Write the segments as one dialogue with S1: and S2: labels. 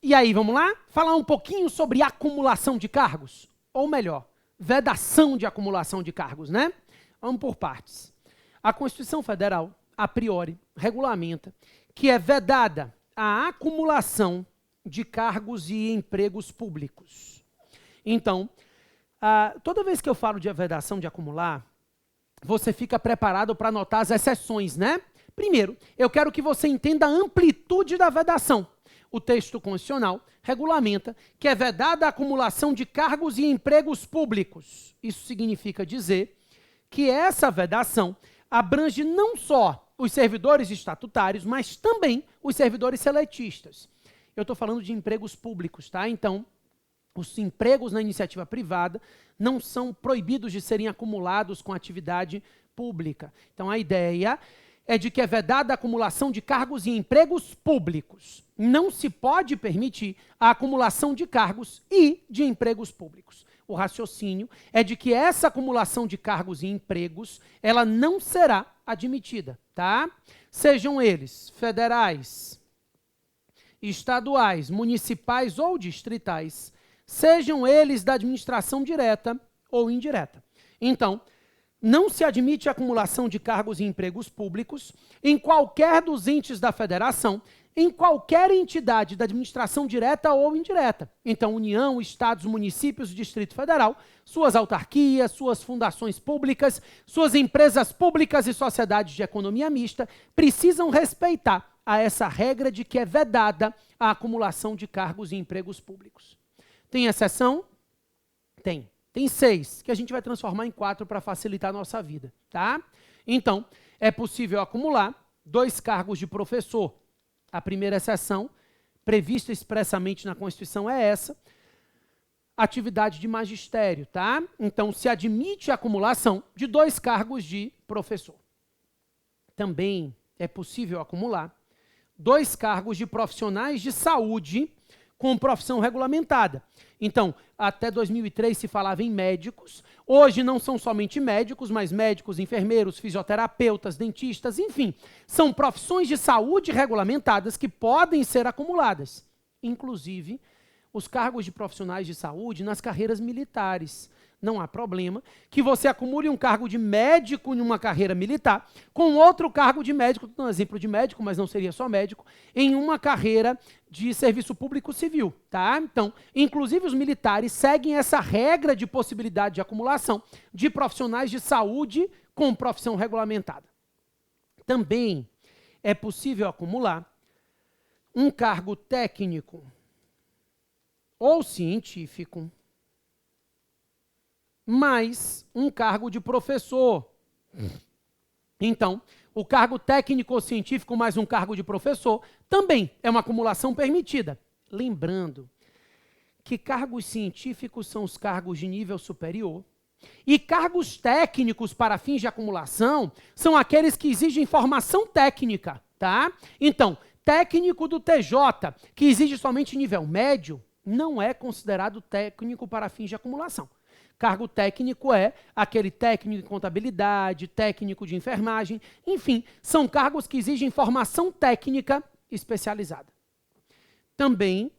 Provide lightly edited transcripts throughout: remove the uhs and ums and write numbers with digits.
S1: E aí, vamos lá? Falar um pouquinho sobre acumulação de cargos? Ou melhor, vedação de acumulação de cargos, né? Vamos por partes. A Constituição Federal, a priori, regulamenta que é vedada a acumulação de cargos e empregos públicos. Então, toda vez que eu falo de vedação de acumular, você fica preparado para anotar as exceções, né? Primeiro, eu quero que você entenda a amplitude da vedação. O texto constitucional regulamenta que é vedada a acumulação de cargos e empregos públicos. Isso significa dizer que essa vedação abrange não só os servidores estatutários, mas também os servidores seletistas. Eu estou falando de empregos públicos, tá? Então, os empregos na iniciativa privada não são proibidos de serem acumulados com atividade pública. Então, a ideia é de que é vedada a acumulação de cargos e empregos públicos. Não se pode permitir a acumulação de cargos e de empregos públicos. O raciocínio é de que essa acumulação de cargos e empregos, ela não será admitida, tá? Sejam eles federais, estaduais, municipais ou distritais, sejam eles da administração direta ou indireta. Então, não se admite a acumulação de cargos e empregos públicos em qualquer dos entes da federação, em qualquer entidade da administração direta ou indireta. Então, União, Estados, municípios e Distrito Federal, suas autarquias, suas fundações públicas, suas empresas públicas e sociedades de economia mista precisam respeitar essa regra de que é vedada a acumulação de cargos e empregos públicos. Tem exceção? Tem. Tem 6, que a gente vai transformar em 4 para facilitar a nossa vida, tá? Então, é possível acumular 2 cargos de professor. A primeira exceção, prevista expressamente na Constituição, é essa, atividade de magistério, tá? Então, se admite a acumulação de 2 cargos de professor. Também é possível acumular 2 cargos de profissionais de saúde com profissão regulamentada. Então, até 2003 se falava em médicos, hoje não são somente médicos, mas médicos, enfermeiros, fisioterapeutas, dentistas, enfim, são profissões de saúde regulamentadas que podem ser acumuladas, inclusive os cargos de profissionais de saúde nas carreiras militares. Não há problema que você acumule um cargo de médico em uma carreira militar com outro cargo de médico, um exemplo de médico, mas não seria só médico, em uma carreira de serviço público civil, tá? Então, inclusive os militares seguem essa regra de possibilidade de acumulação de profissionais de saúde com profissão regulamentada. Também é possível acumular um cargo técnico ou científico mais um cargo de professor. Então, o cargo técnico ou científico mais um cargo de professor também é uma acumulação permitida. Lembrando que cargos científicos são os cargos de nível superior e cargos técnicos para fins de acumulação são aqueles que exigem formação técnica, tá? Então, técnico do TJ, que exige somente nível médio, não é considerado técnico para fins de acumulação. Cargo técnico é aquele técnico de contabilidade, técnico de enfermagem, enfim, são cargos que exigem formação técnica especializada. Também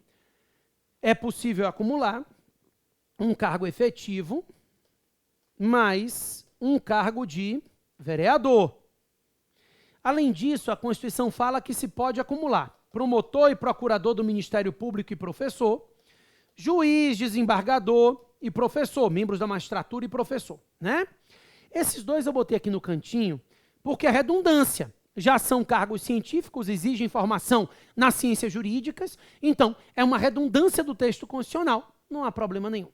S1: é possível acumular um cargo efetivo mais um cargo de vereador. Além disso, a Constituição fala que se pode acumular promotor e procurador do Ministério Público e professor, juiz, desembargador e professor, membros da magistratura e professor, né? Esses 2 eu botei aqui no cantinho porque é redundância. Já são cargos científicos, exigem formação nas ciências jurídicas, então é uma redundância do texto constitucional, não há problema nenhum.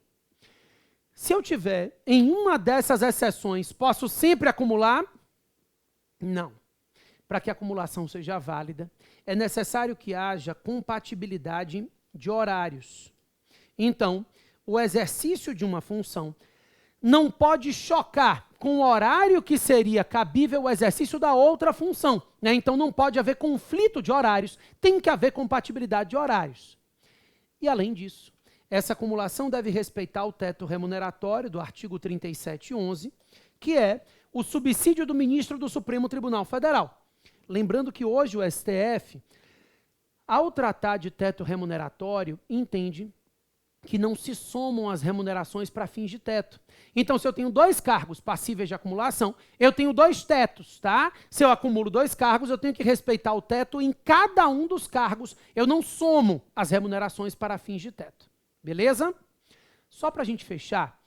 S1: Se eu tiver em uma dessas exceções, posso sempre acumular? Não. Para que a acumulação seja válida, é necessário que haja compatibilidade de horários. Então, o exercício de uma função não pode chocar com o horário que seria cabível o exercício da outra função, né? Então, não pode haver conflito de horários, tem que haver compatibilidade de horários. E, além disso, essa acumulação deve respeitar o teto remuneratório do artigo 3711, que é o subsídio do ministro do Supremo Tribunal Federal. Lembrando que hoje o STF ao tratar de teto remuneratório, entende que não se somam as remunerações para fins de teto. Então, se eu tenho 2 cargos passíveis de acumulação, eu tenho 2 tetos, tá? Se eu acumulo 2 cargos, eu tenho que respeitar o teto em cada um dos cargos. Eu não somo as remunerações para fins de teto. Beleza? Só para a gente fechar,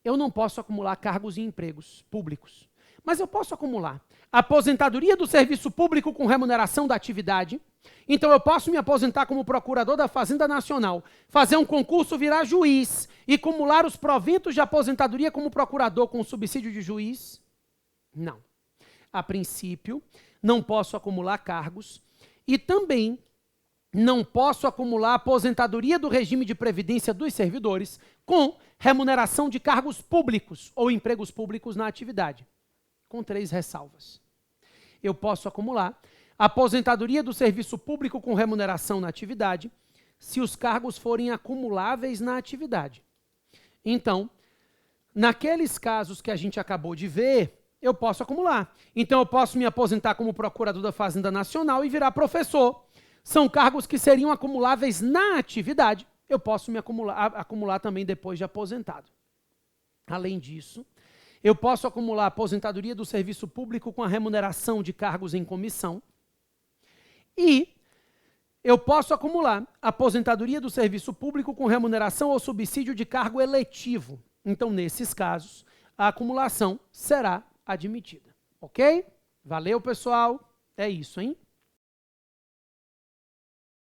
S1: eu não posso acumular cargos e empregos públicos. Mas eu posso acumular aposentadoria do serviço público com remuneração da atividade. Então eu posso me aposentar como procurador da Fazenda Nacional, fazer um concurso, virar juiz e acumular os proventos de aposentadoria como procurador com subsídio de juiz? Não. A princípio, não posso acumular cargos e também não posso acumular aposentadoria do regime de previdência dos servidores com remuneração de cargos públicos ou empregos públicos na atividade, com 3 ressalvas. Eu posso acumular aposentadoria do serviço público com remuneração na atividade, se os cargos forem acumuláveis na atividade. Então, naqueles casos que a gente acabou de ver, eu posso acumular. Então, eu posso me aposentar como procurador da Fazenda Nacional e virar professor. São cargos que seriam acumuláveis na atividade. Eu posso me acumular também depois de aposentado. Além disso, eu posso acumular aposentadoria do serviço público com a remuneração de cargos em comissão. E eu posso acumular aposentadoria do serviço público com remuneração ou subsídio de cargo eletivo. Então, nesses casos, a acumulação será admitida. Ok? Valeu, pessoal. É isso, hein?